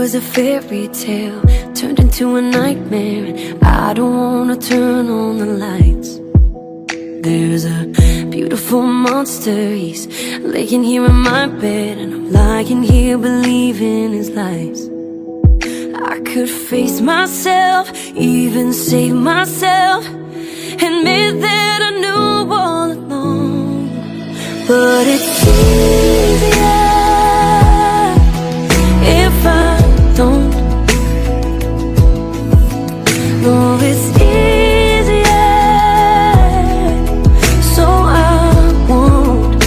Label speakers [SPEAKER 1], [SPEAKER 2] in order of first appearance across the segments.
[SPEAKER 1] was a fairy tale turned into a nightmare. I don't wanna turn on the lights. There's a beautiful monster, he's laying here in my bed, and I'm lying here believing his lies. I could face myself, even save myself, admit that I knew all along. But it's easier if I don't. No, it's easier, so I won't.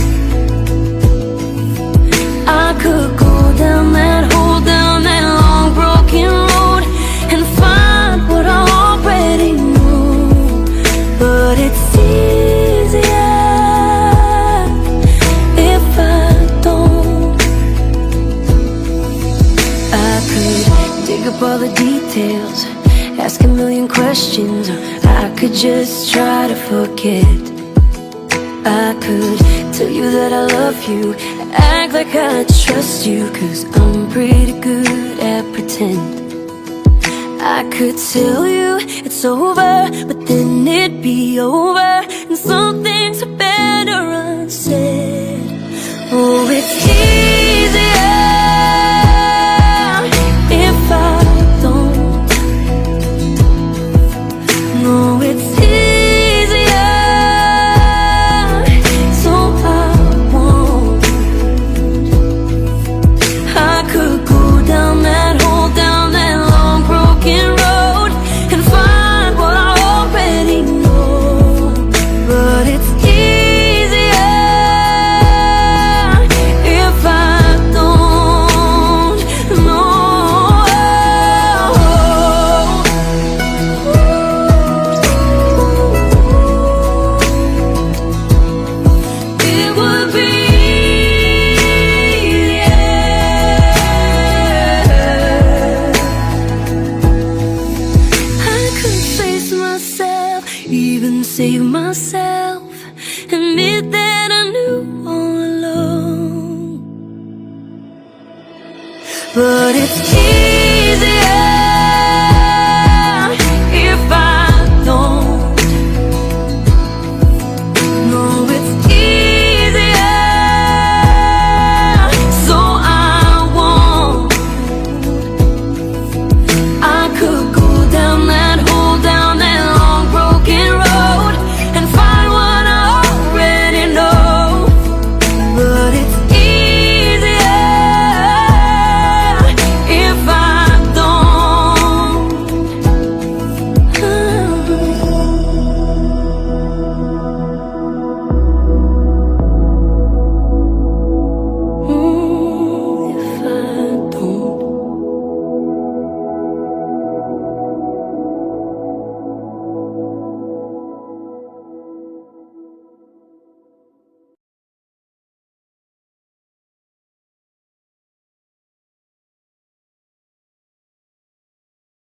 [SPEAKER 1] I could go down that hole, down that long broken road, and find what I already know. But it's easier if I don't. I could dig up all the details, ask a million questions, or I could just try to forget. I could tell you that I love you, act like I trust you, 'cause I'm pretty good at pretend. I could tell you it's over, but then it'd be over, and some things are better unsaid. Oh, it's easier if I don't. No, it's easier, so I won't. I could go down that hole, down that long broken road, and find what I already know. But it's easier if I don't know. It would be I could face myself, even save myself, admit that I knew all along. But it's easy.